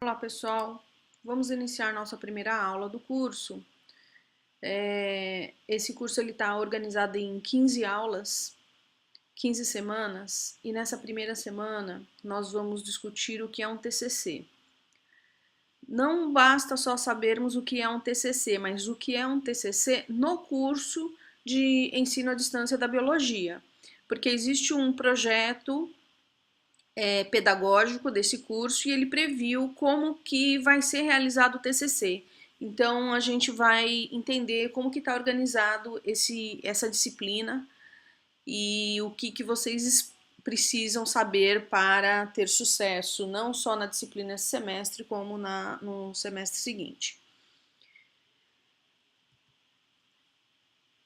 Olá pessoal, vamos iniciar nossa primeira aula do curso. Esse curso está organizado em 15 aulas, 15 semanas, e nessa primeira semana nós vamos discutir o que é um TCC. Não basta só sabermos o que é um TCC, mas o que é um TCC no curso de ensino à distância da biologia, porque existe um projeto pedagógico desse curso e ele previu como que vai ser realizado o TCC. Então a gente vai entender como que está organizado essa disciplina e o que vocês precisam saber para ter sucesso, não só na disciplina esse semestre, como no semestre seguinte.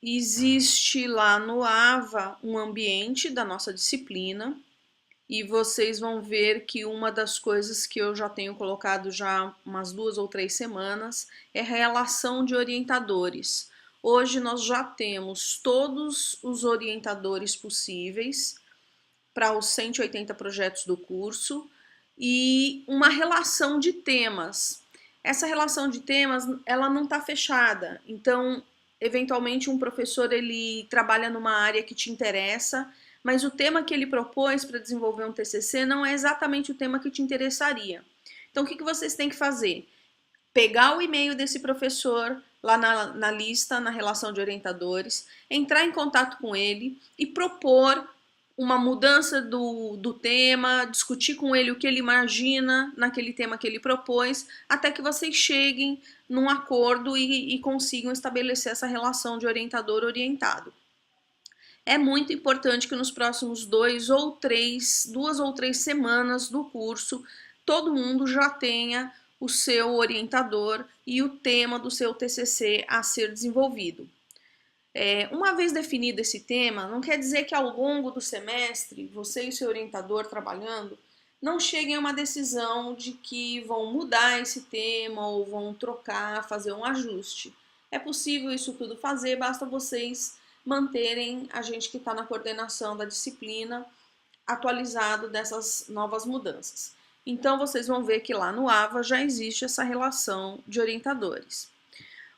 Existe lá no AVA um ambiente da nossa disciplina, e vocês vão ver que uma das coisas que eu já tenho colocado já umas 2 ou 3 semanas é a relação de orientadores. Hoje nós já temos todos os orientadores possíveis para os 180 projetos do curso e uma relação de temas. Essa relação de temas, ela não está fechada, então eventualmente um professor ele trabalha numa área que te interessa, mas o tema que ele propôs para desenvolver um TCC não é exatamente o tema que te interessaria. Então o que vocês têm que fazer? Pegar o e-mail desse professor lá na lista, na relação de orientadores, entrar em contato com ele e propor uma mudança do tema, discutir com ele o que ele imagina naquele tema que ele propôs, até que vocês cheguem num acordo e consigam estabelecer essa relação de orientador-orientado. É muito importante que nos próximos 2 ou 3 semanas do curso, todo mundo já tenha o seu orientador e o tema do seu TCC a ser desenvolvido. Uma vez definido esse tema, não quer dizer que ao longo do semestre, você e o seu orientador trabalhando, não cheguem a uma decisão de que vão mudar esse tema ou vão trocar, fazer um ajuste. É possível isso tudo fazer, basta vocês manterem a gente que está na coordenação da disciplina atualizado dessas novas mudanças. Então vocês vão ver que lá no AVA já existe essa relação de orientadores.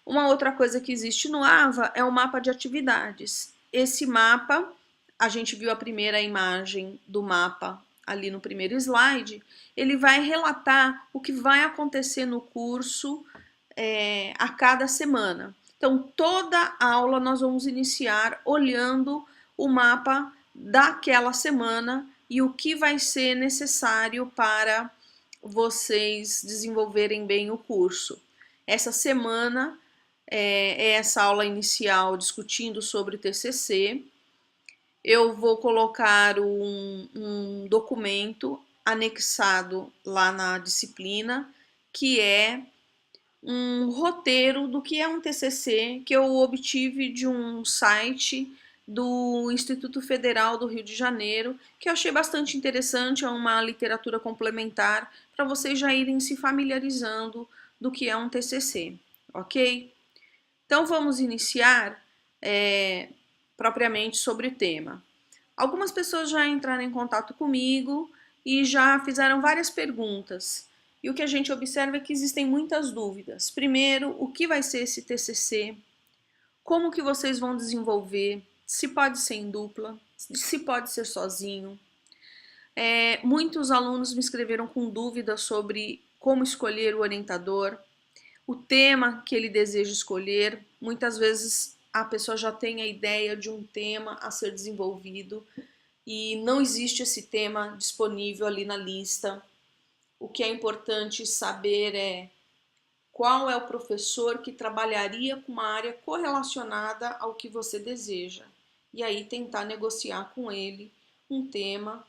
Uma outra coisa que existe no AVA é o mapa de atividades. Esse mapa, a gente viu a primeira imagem do mapa ali no primeiro slide, ele vai relatar o que vai acontecer no curso a cada semana. Então, toda aula nós vamos iniciar olhando o mapa daquela semana e o que vai ser necessário para vocês desenvolverem bem o curso. Essa semana é essa aula inicial discutindo sobre o TCC. Eu vou colocar um documento anexado lá na disciplina, que é um roteiro do que é um TCC que eu obtive de um site do Instituto Federal do Rio de Janeiro, que eu achei bastante interessante, é uma literatura complementar para vocês já irem se familiarizando do que é um TCC, ok? Então vamos iniciar propriamente sobre o tema. Algumas pessoas já entraram em contato comigo e já fizeram várias perguntas. E o que a gente observa é que existem muitas dúvidas. Primeiro, o que vai ser esse TCC? Como que vocês vão desenvolver? Se pode ser em dupla? Se pode ser sozinho? Muitos alunos me escreveram com dúvidas sobre como escolher o orientador, o tema que ele deseja escolher. Muitas vezes a pessoa já tem a ideia de um tema a ser desenvolvido e não existe esse tema disponível ali na lista. O que é importante saber é qual é o professor que trabalharia com uma área correlacionada ao que você deseja. E aí tentar negociar com ele um tema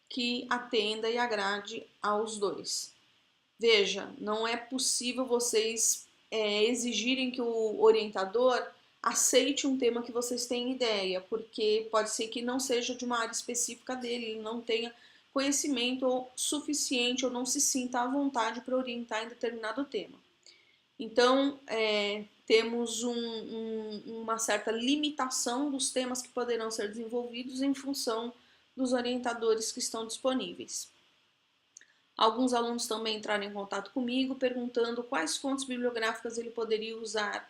que atenda e agrade aos dois. Veja, não é possível vocês exigirem que o orientador aceite um tema que vocês têm ideia, porque pode ser que não seja de uma área específica dele, ele não tenha conhecimento suficiente ou não se sinta à vontade para orientar em determinado tema. Então, temos uma certa limitação dos temas que poderão ser desenvolvidos em função dos orientadores que estão disponíveis. Alguns alunos também entraram em contato comigo perguntando quais fontes bibliográficas ele poderia usar,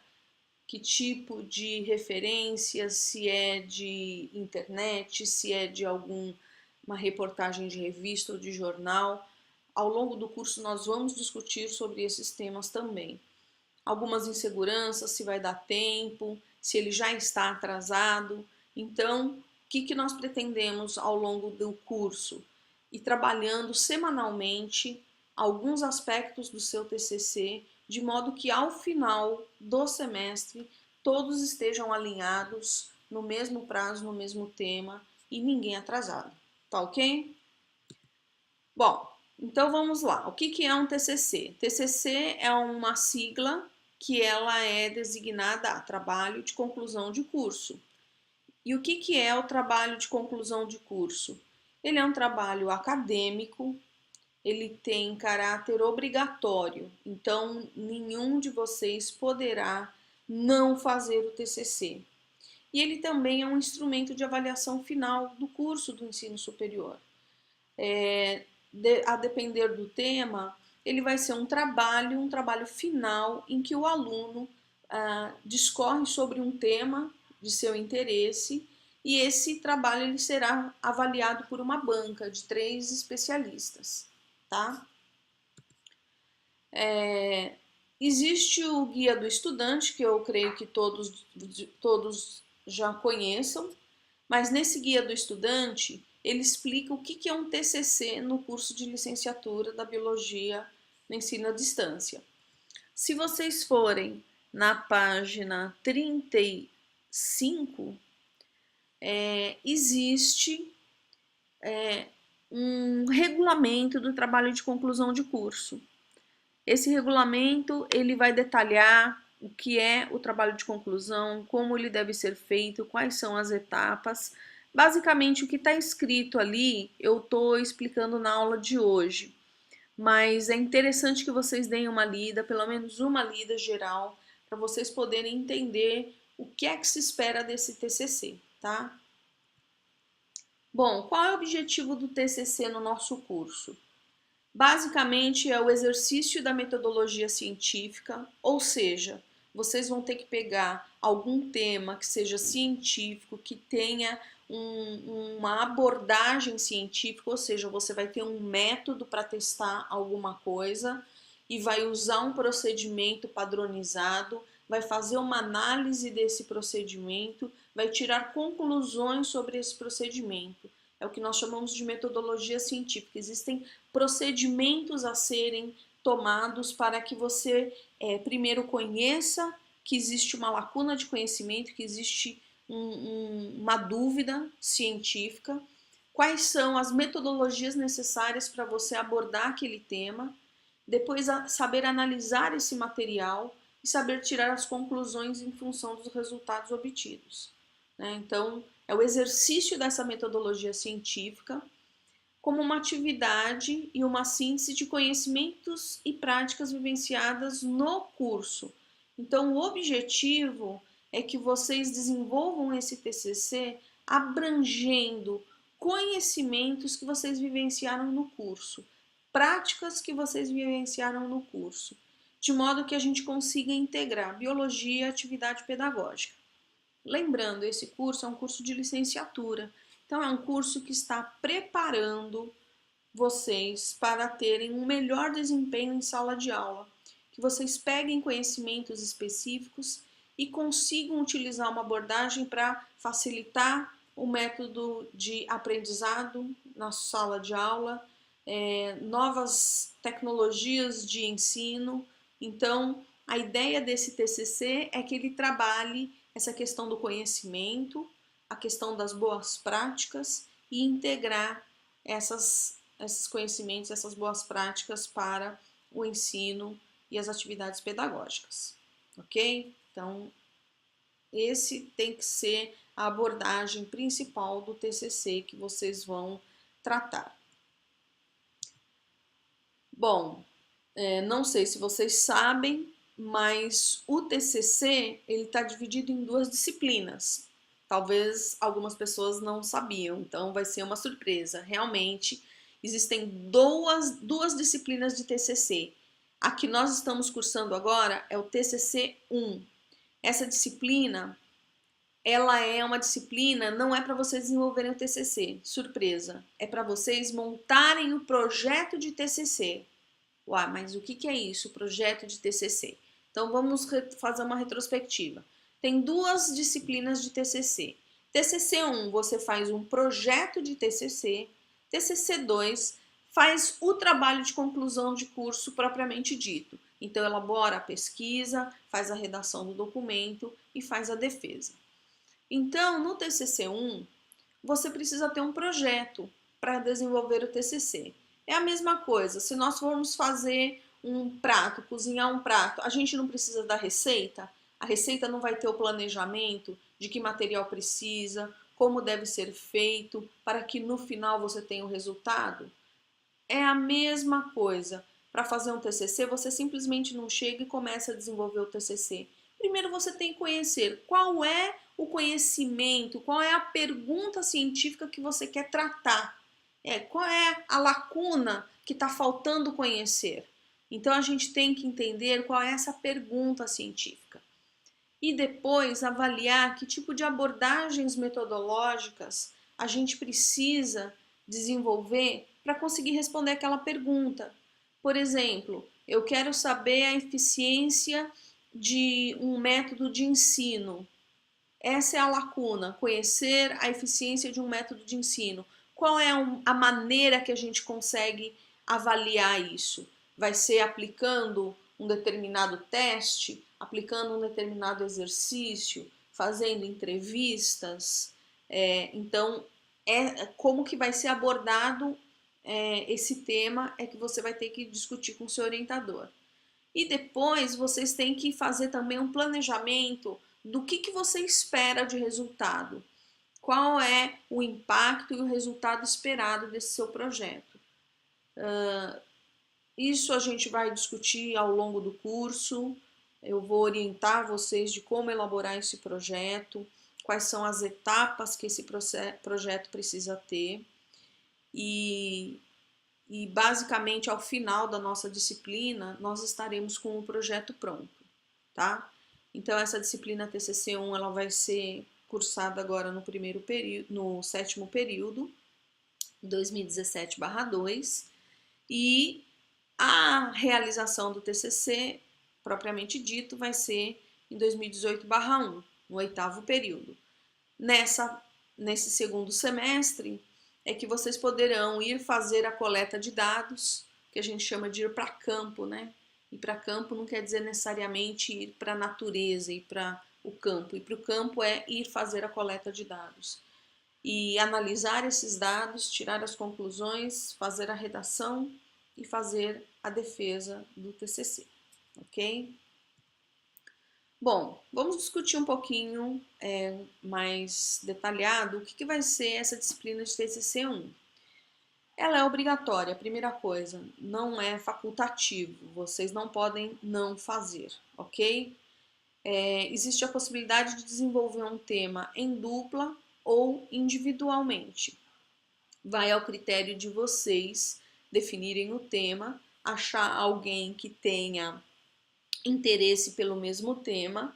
que tipo de referência, se é de internet, se é de alguma reportagem de revista ou de jornal. Ao longo do curso nós vamos discutir sobre esses temas também. Algumas inseguranças, se vai dar tempo, se ele já está atrasado. Então, o que nós pretendemos ao longo do curso? Ir trabalhando semanalmente alguns aspectos do seu TCC, de modo que ao final do semestre todos estejam alinhados no mesmo prazo, no mesmo tema e ninguém atrasado. Tá ok? Bom, então vamos lá. O que é um TCC? TCC é uma sigla que ela é designada a trabalho de conclusão de curso. E o que é o trabalho de conclusão de curso? Ele é um trabalho acadêmico, ele tem caráter obrigatório, então nenhum de vocês poderá não fazer o TCC. E ele também é um instrumento de avaliação final do curso do ensino superior. A depender do tema, ele vai ser um trabalho final em que o aluno discorre sobre um tema de seu interesse e esse trabalho ele será avaliado por uma banca de 3 especialistas, tá? Existe o guia do estudante, que eu creio que todos já conheçam, mas nesse guia do estudante ele explica o que é um TCC no curso de licenciatura da Biologia no ensino à distância. Se vocês forem na página 35, existe um regulamento do trabalho de conclusão de curso. Esse regulamento ele vai detalhar o que é o trabalho de conclusão, como ele deve ser feito, quais são as etapas. Basicamente, o que está escrito ali, eu estou explicando na aula de hoje. Mas é interessante que vocês deem uma lida, pelo menos uma lida geral, para vocês poderem entender o que é que se espera desse TCC, tá? Bom, qual é o objetivo do TCC no nosso curso? Basicamente é o exercício da metodologia científica, ou seja, vocês vão ter que pegar algum tema que seja científico, que tenha uma abordagem científica, ou seja, você vai ter um método para testar alguma coisa e vai usar um procedimento padronizado, vai fazer uma análise desse procedimento, vai tirar conclusões sobre esse procedimento. É o que nós chamamos de metodologia científica. Existem procedimentos a serem tomados para que você primeiro conheça que existe uma lacuna de conhecimento, que existe uma dúvida científica, quais são as metodologias necessárias para você abordar aquele tema, depois saber analisar esse material e saber tirar as conclusões em função dos resultados obtidos. Então, é o exercício dessa metodologia científica como uma atividade e uma síntese de conhecimentos e práticas vivenciadas no curso. Então, o objetivo é que vocês desenvolvam esse TCC abrangendo conhecimentos que vocês vivenciaram no curso, práticas que vocês vivenciaram no curso, de modo que a gente consiga integrar biologia e atividade pedagógica. Lembrando, esse curso é um curso de licenciatura, então é um curso que está preparando vocês para terem um melhor desempenho em sala de aula, que vocês peguem conhecimentos específicos e consigam utilizar uma abordagem para facilitar o método de aprendizado na sala de aula, novas tecnologias de ensino. Então, a ideia desse TCC é que ele trabalhe essa questão do conhecimento, a questão das boas práticas e integrar esses conhecimentos, essas boas práticas para o ensino e as atividades pedagógicas, ok? Então, esse tem que ser a abordagem principal do TCC que vocês vão tratar. Bom, não sei se vocês sabem, mas o TCC ele está dividido em 2 disciplinas. Talvez algumas pessoas não sabiam, então vai ser uma surpresa. Realmente existem duas disciplinas de TCC. A que nós estamos cursando agora é o TCC 1. Essa disciplina, ela é uma disciplina, não é para vocês desenvolverem o TCC, surpresa, é para vocês montarem o projeto de TCC. Uai, mas o que é isso, projeto de TCC? Então vamos fazer uma retrospectiva. Tem duas disciplinas de TCC. TCC 1, você faz um projeto de TCC. TCC 2, faz o trabalho de conclusão de curso propriamente dito. Então elabora a pesquisa, faz a redação do documento e faz a defesa. Então, no TCC 1, você precisa ter um projeto para desenvolver o TCC. É a mesma coisa, se nós formos fazer um prato, cozinhar um prato, a gente não precisa da receita? A receita não vai ter o planejamento de que material precisa, como deve ser feito, para que no final você tenha o resultado? É a mesma coisa. Para fazer um TCC, você simplesmente não chega e começa a desenvolver o TCC. Primeiro você tem que conhecer qual é o conhecimento, qual é a pergunta científica que você quer tratar. Qual é a lacuna que está faltando conhecer. Então a gente tem que entender qual é essa pergunta científica. E depois avaliar que tipo de abordagens metodológicas a gente precisa desenvolver para conseguir responder aquela pergunta. Por exemplo, eu quero saber a eficiência de um método de ensino. Essa é a lacuna, conhecer a eficiência de um método de ensino. Qual é a maneira que a gente consegue avaliar isso? Vai ser aplicando um determinado teste, aplicando um determinado exercício, fazendo entrevistas? Então, como que vai ser abordado esse tema é que você vai ter que discutir com o seu orientador. E depois vocês têm que fazer também um planejamento do que você espera de resultado. Qual é o impacto e o resultado esperado desse seu projeto. Isso a gente vai discutir ao longo do curso. Eu vou orientar vocês de como elaborar esse projeto, quais são as etapas que esse projeto precisa ter. E basicamente ao final da nossa disciplina nós estaremos com o projeto pronto, tá? Então essa disciplina TCC1 ela vai ser cursada agora no primeiro período, no 7º período, 2017/2, e a realização do TCC propriamente dito vai ser em 2018/1, no 8º período. Nesse segundo semestre é que vocês poderão ir fazer a coleta de dados, que a gente chama de ir para campo, né? Ir para campo não quer dizer necessariamente ir para a natureza, ir para o campo. Ir para o campo é ir fazer a coleta de dados. E analisar esses dados, tirar as conclusões, fazer a redação e fazer a defesa do TCC, ok? Bom, vamos discutir um pouquinho mais detalhado o que vai ser essa disciplina de TCC1. Ela é obrigatória, primeira coisa, não é facultativo, vocês não podem não fazer, ok? Existe a possibilidade de desenvolver um tema em dupla ou individualmente. Vai ao critério de vocês definirem o tema, achar alguém que tenha interesse pelo mesmo tema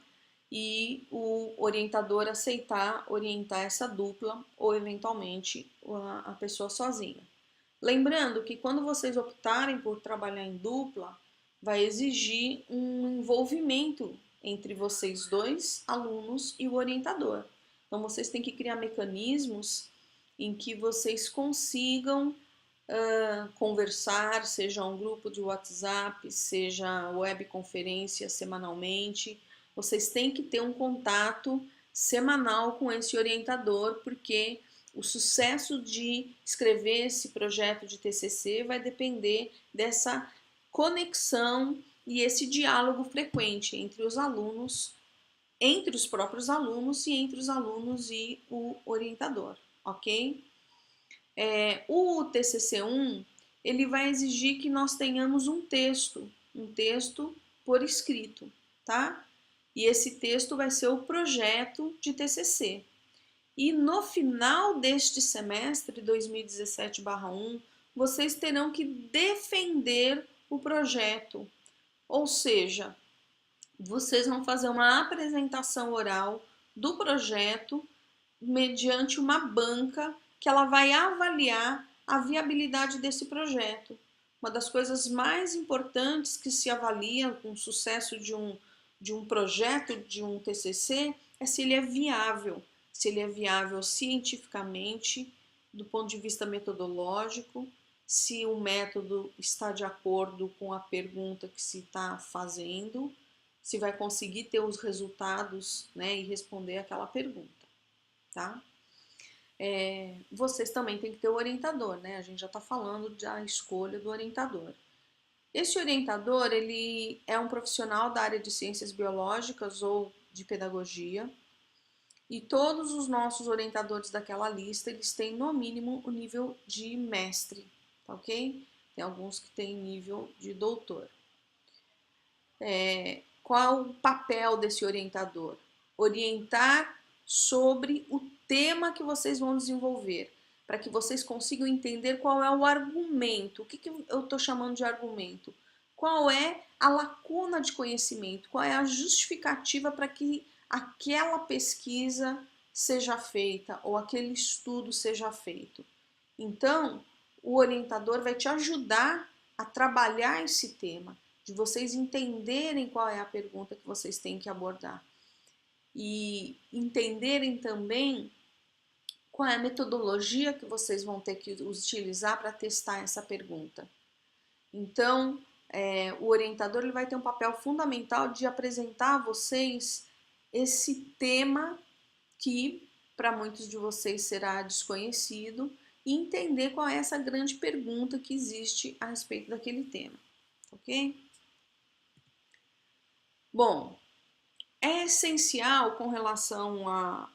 e o orientador aceitar orientar essa dupla ou eventualmente a pessoa sozinha. Lembrando que quando vocês optarem por trabalhar em dupla, vai exigir um envolvimento entre vocês dois, alunos, e o orientador. Então vocês têm que criar mecanismos em que vocês consigam conversar, seja um grupo de WhatsApp, seja webconferência semanalmente. Vocês têm que ter um contato semanal com esse orientador, porque o sucesso de escrever esse projeto de TCC vai depender dessa conexão e esse diálogo frequente entre os alunos, entre os próprios alunos e entre os alunos e o orientador, ok? O TCC1 ele vai exigir que nós tenhamos um texto por escrito, tá? E esse texto vai ser o projeto de TCC. E no final deste semestre, 2017/1, vocês terão que defender o projeto. Ou seja, vocês vão fazer uma apresentação oral do projeto mediante uma banca que ela vai avaliar a viabilidade desse projeto. Uma das coisas mais importantes que se avalia com o sucesso de um projeto, de um TCC, é se ele é viável. Se ele é viável cientificamente, do ponto de vista metodológico, se o método está de acordo com a pergunta que se está fazendo, se vai conseguir ter os resultados, né, e responder aquela pergunta, tá? Vocês também têm que ter o orientador, né? A gente já está falando da escolha do orientador. Esse orientador, ele é um profissional da área de ciências biológicas ou de pedagogia, e todos os nossos orientadores daquela lista, eles têm no mínimo o nível de mestre, tá ok? Tem alguns que têm nível de doutor. Qual o papel desse orientador? Orientar sobre o tema que vocês vão desenvolver, para que vocês consigam entender qual é o argumento. O que eu estou chamando de argumento? Qual é a lacuna de conhecimento? Qual é a justificativa para que aquela pesquisa seja feita ou aquele estudo seja feito? Então, o orientador vai te ajudar a trabalhar esse tema, de vocês entenderem qual é a pergunta que vocês têm que abordar e entenderem também qual é a metodologia que vocês vão ter que utilizar para testar essa pergunta. Então, o orientador ele vai ter um papel fundamental de apresentar a vocês esse tema que para muitos de vocês será desconhecido e entender qual é essa grande pergunta que existe a respeito daquele tema, ok? Bom, é essencial com relação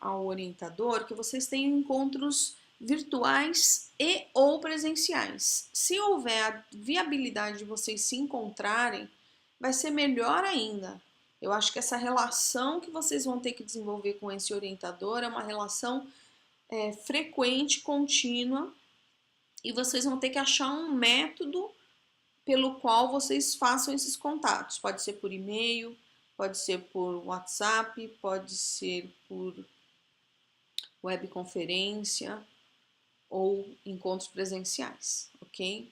ao orientador que vocês tenham encontros virtuais e ou presenciais. Se houver a viabilidade de vocês se encontrarem, vai ser melhor ainda. Eu acho que essa relação que vocês vão ter que desenvolver com esse orientador é uma relação frequente, contínua, e vocês vão ter que achar um método pelo qual vocês façam esses contatos. Pode ser por e-mail, pode ser por WhatsApp, pode ser por webconferência ou encontros presenciais, ok?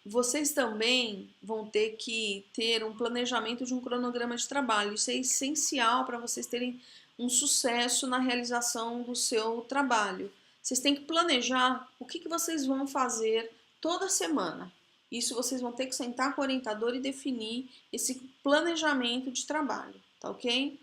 Vocês também vão ter que ter um planejamento de um cronograma de trabalho. Isso é essencial para vocês terem um sucesso na realização do seu trabalho. Vocês têm que planejar o que vocês vão fazer toda semana. Isso vocês vão ter que sentar com o orientador e definir esse planejamento de trabalho, tá ok?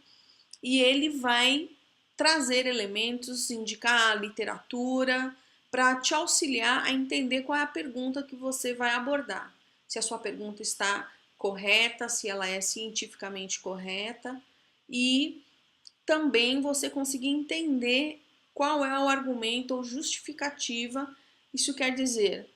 E ele vai trazer elementos, indicar literatura, para te auxiliar a entender qual é a pergunta que você vai abordar. Se a sua pergunta está correta, se ela é cientificamente correta, e também você conseguir entender qual é o argumento ou justificativa. Isso quer dizer,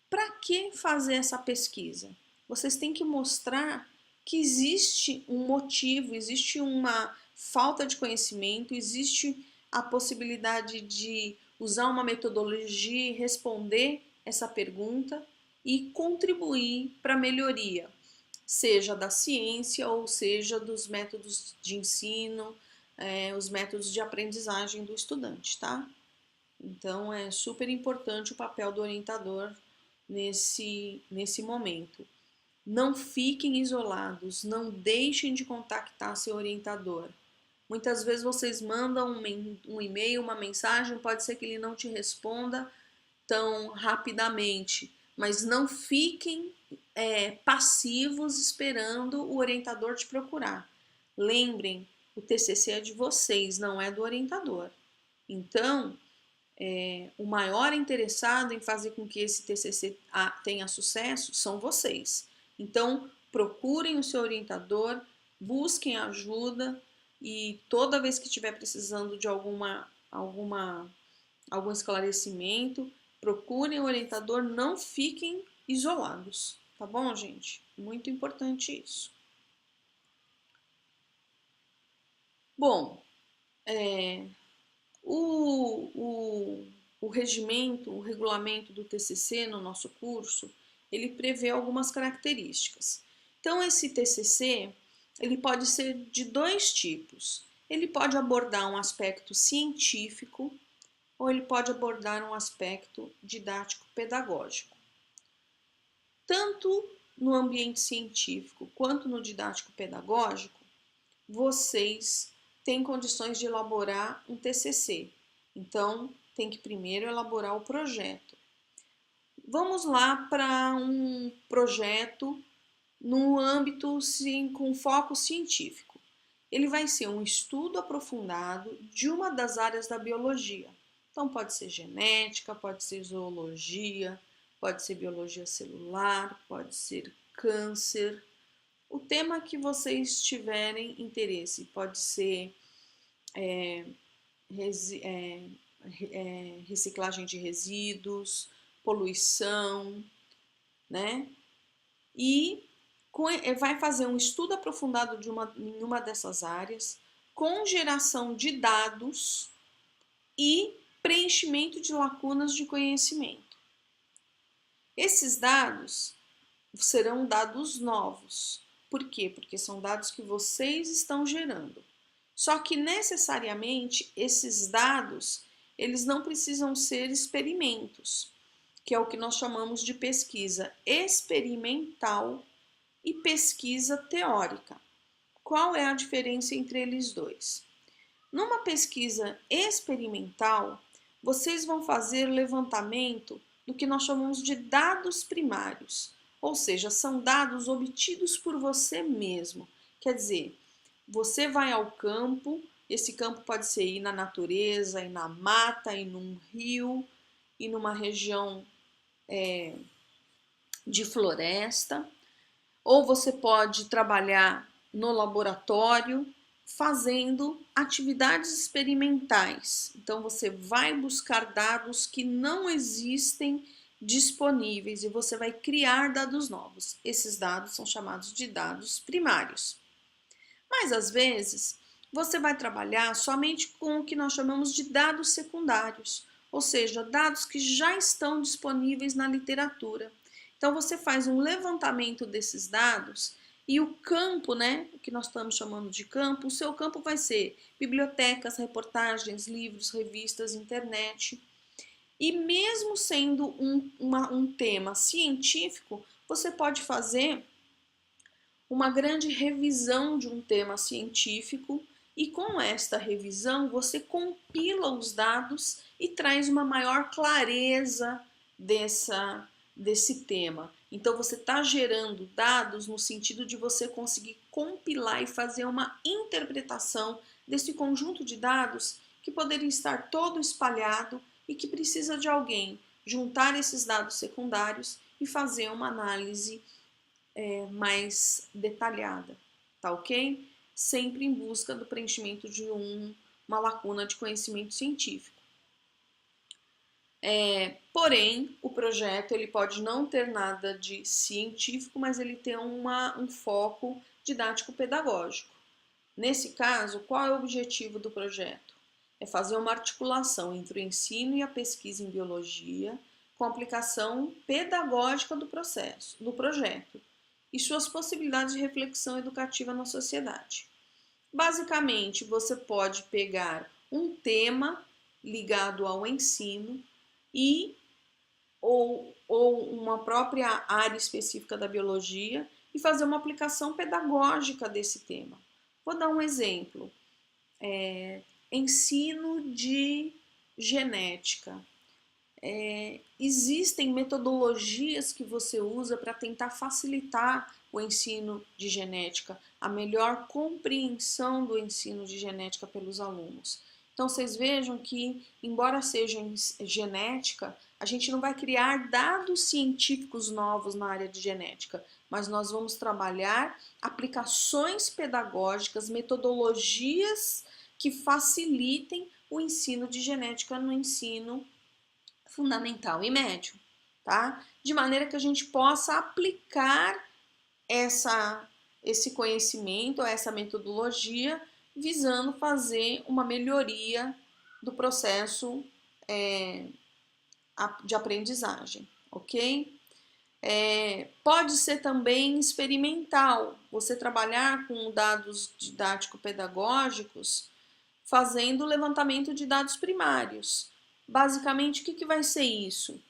para que fazer essa pesquisa? Vocês têm que mostrar que existe um motivo, existe uma falta de conhecimento, existe a possibilidade de usar uma metodologia e responder essa pergunta e contribuir para a melhoria, seja da ciência ou seja dos métodos de ensino, os métodos de aprendizagem do estudante, tá? Então é super importante o papel do orientador nesse momento. Não fiquem isolados, não deixem de contactar seu orientador. Muitas vezes vocês mandam um e-mail, uma mensagem, pode ser que ele não te responda tão rapidamente, mas não fiquem passivos esperando o orientador te procurar. Lembrem, o TCC é de vocês, não é do orientador. Então, o maior interessado em fazer com que esse TCC tenha sucesso são vocês. Então, procurem o seu orientador, busquem ajuda e toda vez que estiver precisando de algum esclarecimento, procurem o orientador, não fiquem isolados, tá bom, gente? Muito importante isso. Bom, o o regimento, o regulamento do TCC no nosso curso, ele prevê algumas características. Então, esse TCC, ele pode ser de dois tipos. Ele pode abordar um aspecto científico ou ele pode abordar um aspecto didático-pedagógico. Tanto no ambiente científico quanto no didático-pedagógico, vocês têm condições de elaborar um TCC. Então, tem que primeiro elaborar o projeto. Vamos lá para um projeto no âmbito com foco científico. Ele vai ser um estudo aprofundado de uma das áreas da biologia. Então, pode ser genética, pode ser zoologia, pode ser biologia celular, pode ser câncer. O tema que vocês tiverem interesse pode ser reciclagem de resíduos, poluição, né? E vai fazer um estudo aprofundado em uma dessas áreas, com geração de dados e preenchimento de lacunas de conhecimento. Esses dados serão dados novos. Por quê? Porque são dados que vocês estão gerando. Só que necessariamente esses dados, eles não precisam ser experimentos, que é o que nós chamamos de pesquisa experimental e pesquisa teórica. Qual é a diferença entre eles dois? Numa pesquisa experimental, vocês vão fazer levantamento do que nós chamamos de dados primários, ou seja, são dados obtidos por você mesmo. Quer dizer, você vai ao campo, esse campo pode ser ir na natureza, ir na mata, ir num rio, ir numa região de floresta, ou você pode trabalhar no laboratório fazendo atividades experimentais. Então você vai buscar dados que não existem disponíveis e você vai criar dados novos. Esses dados são chamados de dados primários. Mas às vezes você vai trabalhar somente com o que nós chamamos de dados secundários, ou seja, dados que já estão disponíveis na literatura. Então você faz um levantamento desses dados e o campo, né, o que nós estamos chamando de campo, o seu campo vai ser bibliotecas, reportagens, livros, revistas, internet. E mesmo sendo um tema científico, você pode fazer uma grande revisão de um tema científico e com esta revisão você compila os dados e traz uma maior clareza desse tema. Então você está gerando dados no sentido de você conseguir compilar e fazer uma interpretação desse conjunto de dados que poderia estar todo espalhado e que precisa de alguém juntar esses dados secundários e fazer uma análise mais detalhada, tá ok? Sempre em busca do preenchimento de uma lacuna de conhecimento científico. Porém, o projeto ele pode não ter nada de científico, mas ele tem um foco didático-pedagógico. Nesse caso, qual é o objetivo do projeto? É fazer uma articulação entre o ensino e a pesquisa em biologia com aplicação pedagógica do projeto e suas possibilidades de reflexão educativa na sociedade. Basicamente, você pode pegar um tema ligado ao ensino ou uma própria área específica da biologia e fazer uma aplicação pedagógica desse tema. Vou dar um exemplo. Ensino de genética. Existem metodologias que você usa para tentar facilitar o ensino de genética, a melhor compreensão do ensino de genética pelos alunos. Então vocês vejam que, embora seja genética, a gente não vai criar dados científicos novos na área de genética, mas nós vamos trabalhar aplicações pedagógicas, metodologias que facilitem o ensino de genética no ensino fundamental e médio, tá? De maneira que a gente possa aplicar esse conhecimento, essa metodologia, visando fazer uma melhoria do processo de aprendizagem, ok? Pode ser também experimental, você trabalhar com dados didático-pedagógicos fazendo levantamento de dados primários. Basicamente, o que vai ser isso?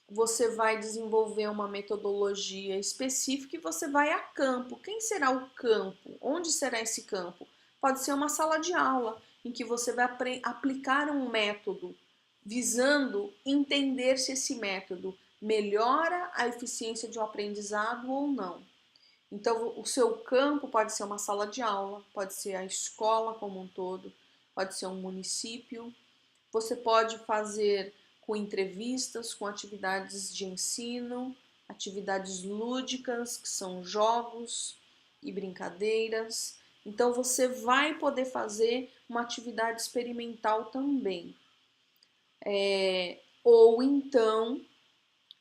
Você vai desenvolver uma metodologia específica e você vai a campo. Quem será o campo? Onde será esse campo? Pode ser uma sala de aula, em que você vai aplicar um método, visando entender se esse método melhora a eficiência de um aprendizado ou não. Então, o seu campo pode ser uma sala de aula, pode ser a escola como um todo, pode ser um município. Você pode fazer com entrevistas, com atividades de ensino, atividades lúdicas, que são jogos e brincadeiras. Então, você vai poder fazer uma atividade experimental também. Ou então,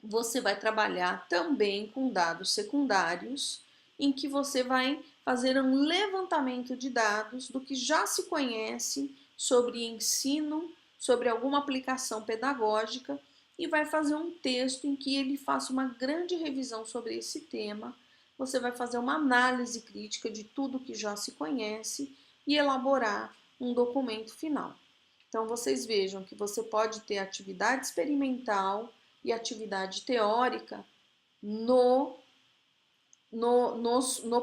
você vai trabalhar também com dados secundários, em que você vai fazer um levantamento de dados do que já se conhece sobre ensino, sobre alguma aplicação pedagógica, e vai fazer um texto em que ele faça uma grande revisão sobre esse tema. Você vai fazer uma análise crítica de tudo que já se conhece e elaborar um documento final. Então, vocês vejam que você pode ter atividade experimental e atividade teórica no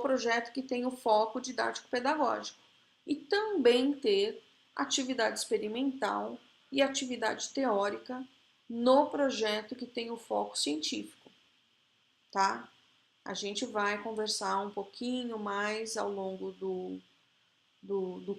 projeto que tem o foco didático-pedagógico. E também ter atividade experimental e atividade teórica no projeto que tem o foco científico, tá? A gente vai conversar um pouquinho mais ao longo do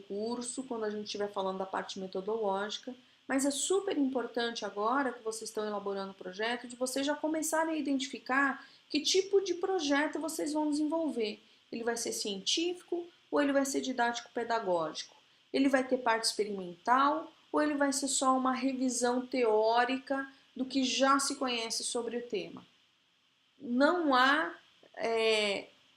curso, quando a gente estiver falando da parte metodológica, mas é super importante agora que vocês estão elaborando o projeto, de vocês já começarem a identificar que tipo de projeto vocês vão desenvolver. Ele vai ser científico ou ele vai ser didático-pedagógico? Ele vai ter parte experimental ou ele vai ser só uma revisão teórica do que já se conhece sobre o tema? Não há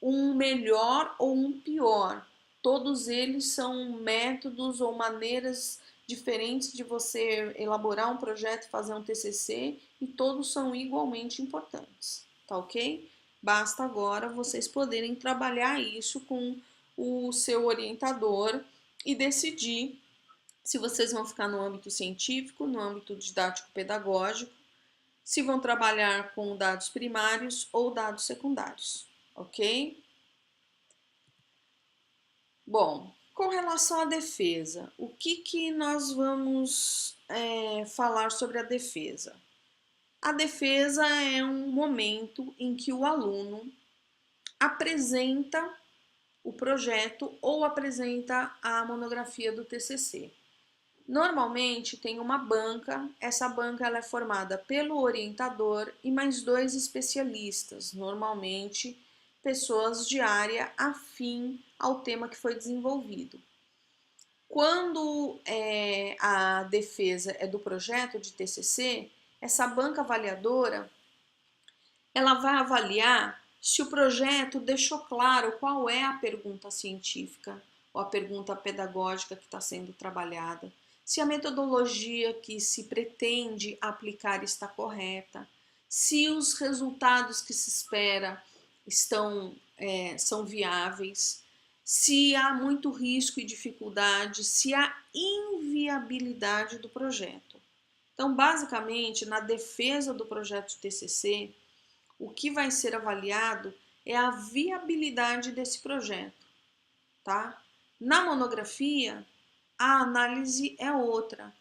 um melhor ou um pior. Todos eles são métodos ou maneiras diferentes de você elaborar um projeto e fazer um TCC, e todos são igualmente importantes, tá ok? Basta agora vocês poderem trabalhar isso com o seu orientador e decidir se vocês vão ficar no âmbito científico, no âmbito didático-pedagógico, se vão trabalhar com dados primários ou dados secundários, ok? Bom, com relação à defesa, o que nós vamos falar sobre a defesa? A defesa é um momento em que o aluno apresenta o projeto ou apresenta a monografia do TCC. Normalmente tem uma banca, essa banca ela é formada pelo orientador e mais 2 especialistas, normalmente pessoas de área afim ao tema que foi desenvolvido. Quando a defesa é do projeto de TCC, essa banca avaliadora ela vai avaliar se o projeto deixou claro qual é a pergunta científica ou a pergunta pedagógica que está sendo trabalhada, se a metodologia que se pretende aplicar está correta, se os resultados que se espera são viáveis, se há muito risco e dificuldade, se há inviabilidade do projeto. Então, basicamente, na defesa do projeto de TCC, o que vai ser avaliado é a viabilidade desse projeto, tá? Na monografia, a análise é outra.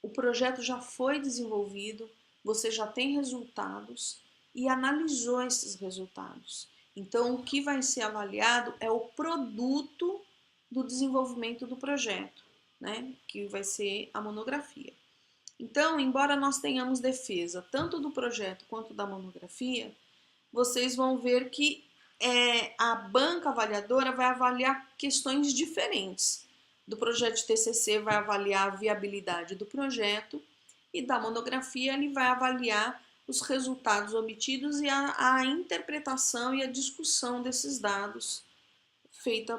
O projeto já foi desenvolvido, você já tem resultados e analisou esses resultados. Então, o que vai ser avaliado é o produto do desenvolvimento do projeto, né? Que vai ser a monografia. Então, embora nós tenhamos defesa tanto do projeto quanto da monografia, vocês vão ver que a banca avaliadora vai avaliar questões diferentes. Do projeto de TCC vai avaliar a viabilidade do projeto e da monografia ele vai avaliar os resultados obtidos e a interpretação e a discussão desses dados feita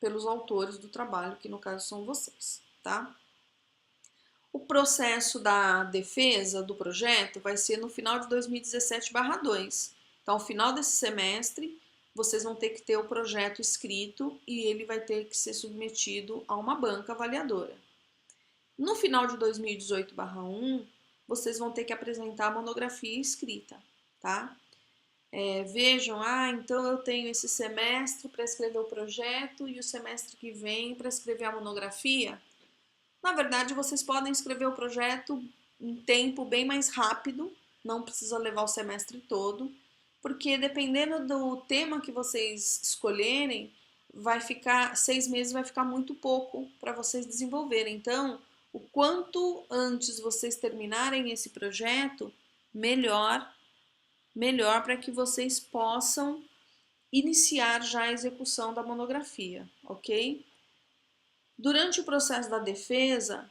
pelos autores do trabalho, que no caso são vocês, tá? O processo da defesa do projeto vai ser no final de 2017/2. Então, ao final desse semestre, vocês vão ter que ter o projeto escrito e ele vai ter que ser submetido a uma banca avaliadora. No final de 2018/1, vocês vão ter que apresentar a monografia escrita, tá? Vejam, então eu tenho esse semestre para escrever o projeto e o semestre que vem para escrever a monografia. Na verdade, vocês podem escrever o projeto em tempo bem mais rápido, não precisa levar o semestre todo, porque dependendo do tema que vocês escolherem, 6 meses vai ficar muito pouco para vocês desenvolverem. Então, o quanto antes vocês terminarem esse projeto, melhor para que vocês possam iniciar já a execução da monografia, ok? Durante o processo da defesa,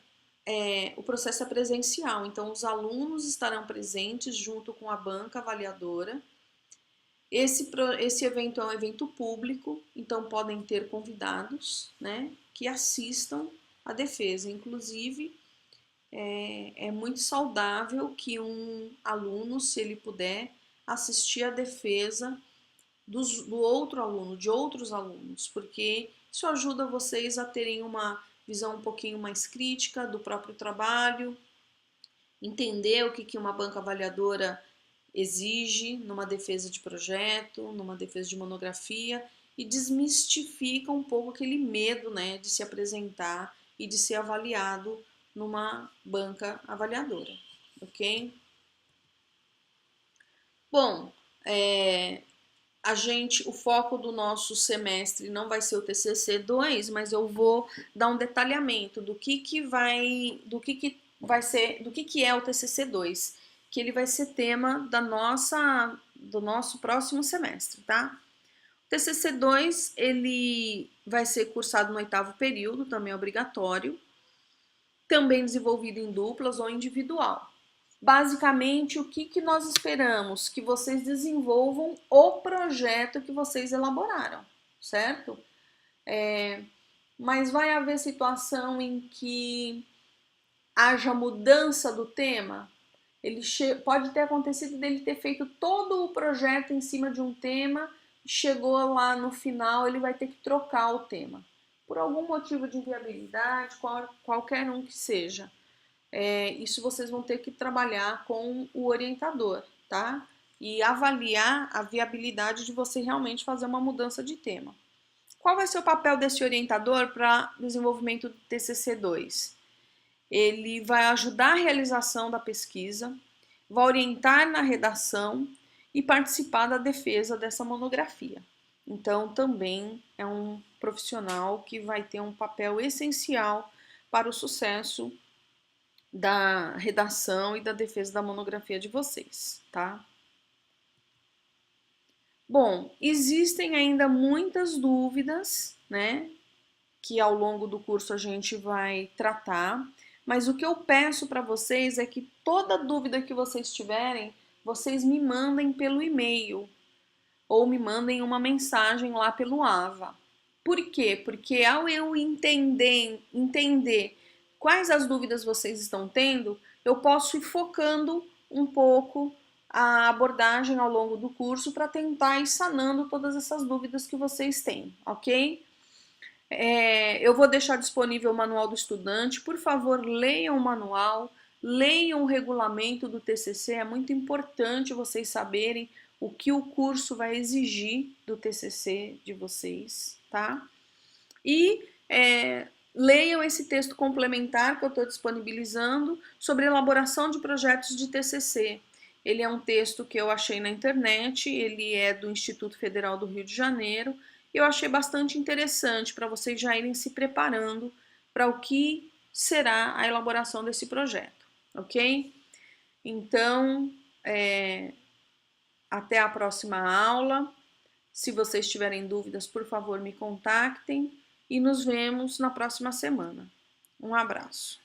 o processo é presencial, então os alunos estarão presentes junto com a banca avaliadora. Esse evento é um evento público, então podem ter convidados, né, que assistam à defesa. Inclusive, é muito saudável que um aluno, se ele puder, assistir à defesa do outro aluno, de outros alunos, porque isso ajuda vocês a terem uma visão um pouquinho mais crítica do próprio trabalho, entender o que uma banca avaliadora exige numa defesa de projeto, numa defesa de monografia, e desmistifica um pouco aquele medo, né, de se apresentar e de ser avaliado numa banca avaliadora, ok? Bom, o foco do nosso semestre não vai ser o TCC2, mas eu vou dar um detalhamento do que é o TCC2, que ele vai ser tema do nosso próximo semestre, tá? O TCC2, ele vai ser cursado no 8º período, também é obrigatório, também desenvolvido em duplas ou individual. Basicamente, o que nós esperamos? Que vocês desenvolvam o projeto que vocês elaboraram, certo? Mas vai haver situação em que haja mudança do tema? Pode ter acontecido dele ter feito todo o projeto em cima de um tema, chegou lá no final, ele vai ter que trocar o tema. Por algum motivo de inviabilidade, qualquer um que seja. Isso vocês vão ter que trabalhar com o orientador, tá? E avaliar a viabilidade de você realmente fazer uma mudança de tema. Qual vai ser o papel desse orientador para desenvolvimento do TCC2? Ele vai ajudar a realização da pesquisa, vai orientar na redação e participar da defesa dessa monografia. Então, também é um profissional que vai ter um papel essencial para o sucesso da redação e da defesa da monografia de vocês, tá? Bom, existem ainda muitas dúvidas, né, que ao longo do curso a gente vai tratar, mas o que eu peço para vocês é que toda dúvida que vocês tiverem, vocês me mandem pelo e-mail ou me mandem uma mensagem lá pelo AVA. Por quê? Porque ao eu entender quais as dúvidas vocês estão tendo, eu posso ir focando um pouco a abordagem ao longo do curso para tentar ir sanando todas essas dúvidas que vocês têm, ok? Eu vou deixar disponível o manual do estudante. Por favor, leiam o manual, leiam o regulamento do TCC. É muito importante vocês saberem o que o curso vai exigir do TCC de vocês, tá? E leiam esse texto complementar que eu estou disponibilizando sobre elaboração de projetos de TCC. Ele é um texto que eu achei na internet, ele é do Instituto Federal do Rio de Janeiro, e eu achei bastante interessante para vocês já irem se preparando para o que será a elaboração desse projeto, ok? Então, até a próxima aula. Se vocês tiverem dúvidas, por favor, me contactem e nos vemos na próxima semana. Um abraço.